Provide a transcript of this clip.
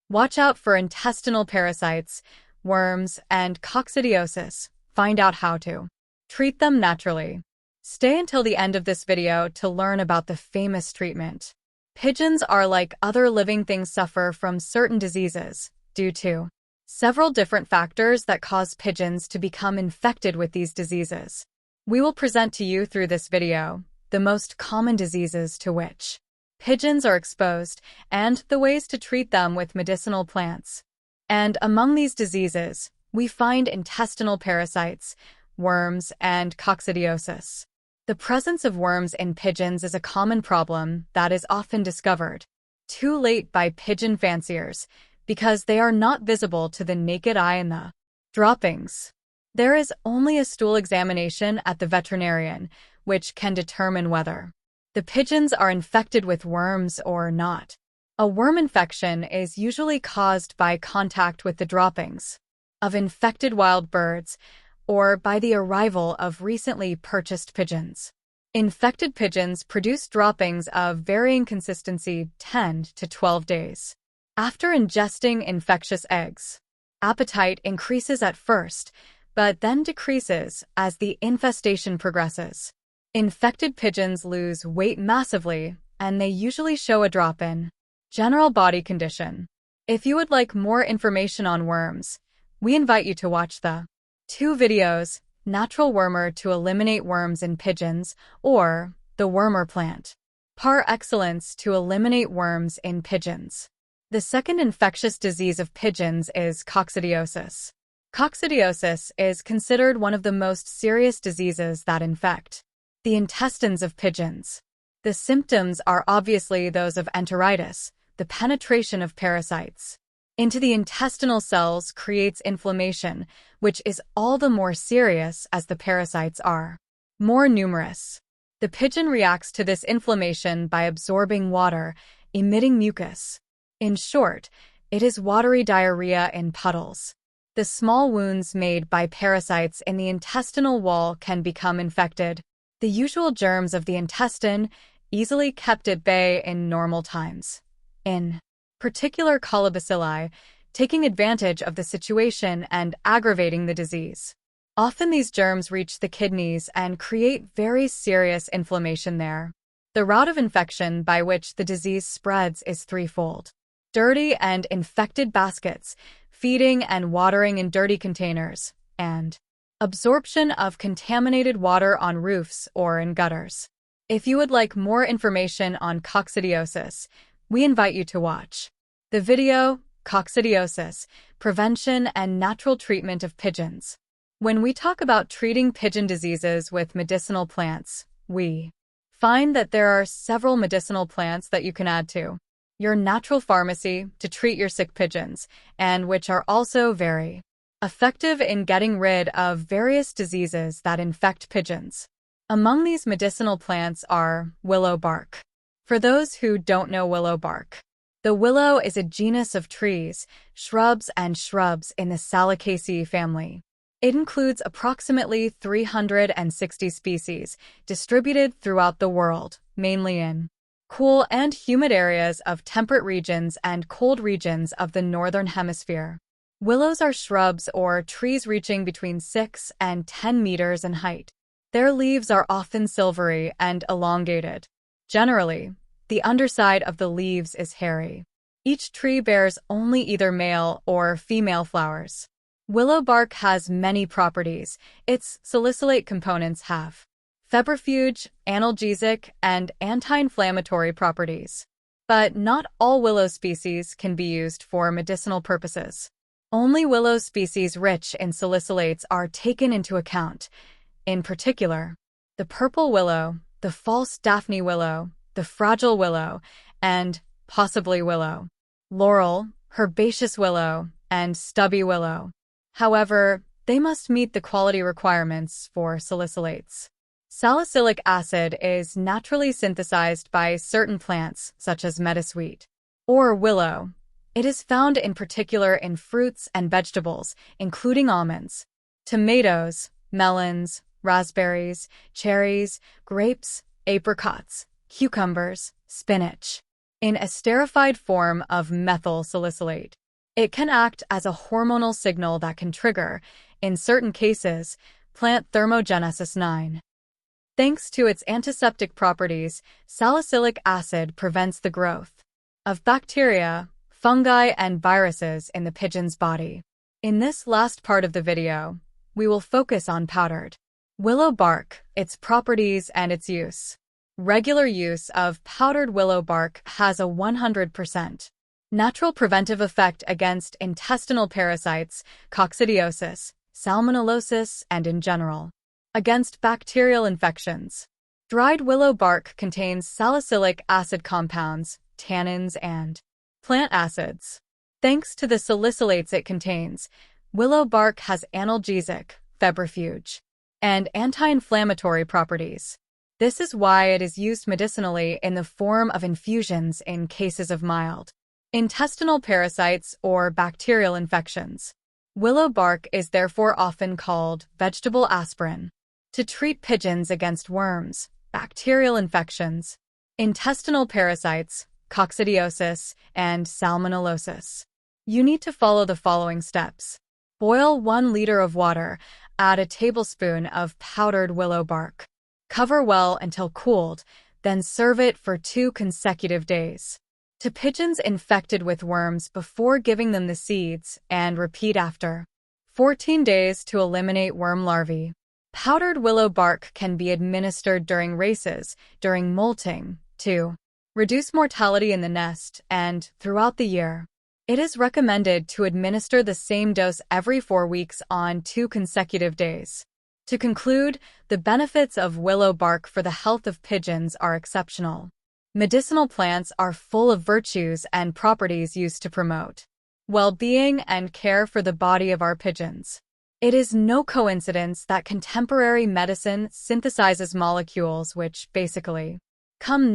Watch out for intestinal parasites, worms, and coccidiosis. Find out how to treat them naturally. Stay until the end of this video to learn about the famous treatment. Pigeons are like other living things, suffer from certain diseases due to several different factors that cause pigeons to become infected with these diseases. We will present to you through this video the most common diseases to which pigeons are exposed and the ways to treat them with medicinal plants. And among these diseases, we find intestinal parasites, worms, and coccidiosis. The presence of worms in pigeons is a common problem that is often discovered too late by pigeon fanciers because they are not visible to the naked eye in the droppings. There is only a stool examination at the veterinarian, which can determine whether the pigeons are infected with worms or not. A worm infection is usually caused by contact with the droppings of infected wild birds or by the arrival of recently purchased pigeons. Infected pigeons produce droppings of varying consistency 10 to 12 days. After ingesting infectious eggs, appetite increases at first, but then decreases as the infestation progresses. Infected pigeons lose weight massively, and they usually show a drop in general body condition. If you would like more information on worms, we invite you to watch the 2 videos, Natural Wormer to Eliminate Worms in Pigeons, or the Wormer Plant par excellence to eliminate worms in pigeons. The second infectious disease of pigeons is coccidiosis. Coccidiosis is considered one of the most serious diseases that infect the intestines of pigeons. The symptoms are obviously those of enteritis. The penetration of parasites into the intestinal cells creates inflammation, which is all the more serious as the parasites are more numerous. The pigeon reacts to this inflammation by absorbing water, emitting mucus. In short, it is watery diarrhea in puddles. The small wounds made by parasites in the intestinal wall can become infected. The usual germs of the intestine, easily kept at bay in normal times. In particular, colobacilli, taking advantage of the situation and aggravating the disease. Often these germs reach the kidneys and create very serious inflammation there. The route of infection by which the disease spreads is threefold. Dirty and infected baskets, feeding and watering in dirty containers, and absorption of contaminated water on roofs or in gutters. If you would like more information on coccidiosis, we invite you to watch the video, Coccidiosis, Prevention and Natural Treatment of Pigeons. When we talk about treating pigeon diseases with medicinal plants, we find that there are several medicinal plants that you can add to your natural pharmacy to treat your sick pigeons, and which are also very effective in getting rid of various diseases that infect pigeons. Among these medicinal plants are willow bark. For those who don't know willow bark, the willow is a genus of trees, shrubs in the Salicaceae family. It includes approximately 360 species, distributed throughout the world, mainly in cool and humid areas of temperate regions and cold regions of the northern hemisphere. Willows are shrubs or trees reaching between 6 and 10 meters in height. Their leaves are often silvery and elongated. Generally, the underside of the leaves is hairy. Each tree bears only either male or female flowers. Willow bark has many properties. Its salicylate components have febrifuge, analgesic, and anti-inflammatory properties. But not all willow species can be used for medicinal purposes. Only willow species rich in salicylates are taken into account. In particular, the purple willow, the false Daphne willow, the fragile willow, and possibly willow, laurel, herbaceous willow, and stubby willow. However, they must meet the quality requirements for salicylates. Salicylic acid is naturally synthesized by certain plants, such as meadowsweet or willow. It is found in particular in fruits and vegetables, including almonds, tomatoes, melons, raspberries, cherries, grapes, apricots, cucumbers, spinach. in esterified form of methyl salicylate. It can act as a hormonal signal that can trigger, in certain cases, plant thermogenesis 9. Thanks to its antiseptic properties, salicylic acid prevents the growth of bacteria, fungi, and viruses in the pigeon's body. In this last part of the video, we will focus on powdered willow bark, its properties, and its use. Regular use of powdered willow bark has a 100% natural preventive effect against intestinal parasites, coccidiosis, salmonellosis, and in general, against bacterial infections. Dried willow bark contains salicylic acid compounds, tannins, and plant acids. Thanks to the salicylates it contains, willow bark has analgesic, febrifuge, and anti-inflammatory properties. This is why it is used medicinally in the form of infusions in cases of mild intestinal parasites or bacterial infections. Willow bark is therefore often called vegetable aspirin to treat pigeons against worms, bacterial infections, intestinal parasites, coccidiosis, and salmonellosis. You need to follow the following steps. Boil 1 liter of water, add a tablespoon of powdered willow bark. Cover well until cooled, then serve it for 2 consecutive days to pigeons infected with worms before giving them the seeds, and repeat after 14 days to eliminate worm larvae. Powdered willow bark can be administered during races, during molting, to reduce mortality in the nest, and throughout the year. It is recommended to administer the same dose every 4 weeks on 2 consecutive days. To conclude, the benefits of willow bark for the health of pigeons are exceptional. Medicinal plants are full of virtues and properties used to promote well-being and care for the body of our pigeons. It is no coincidence that contemporary medicine synthesizes molecules which basically come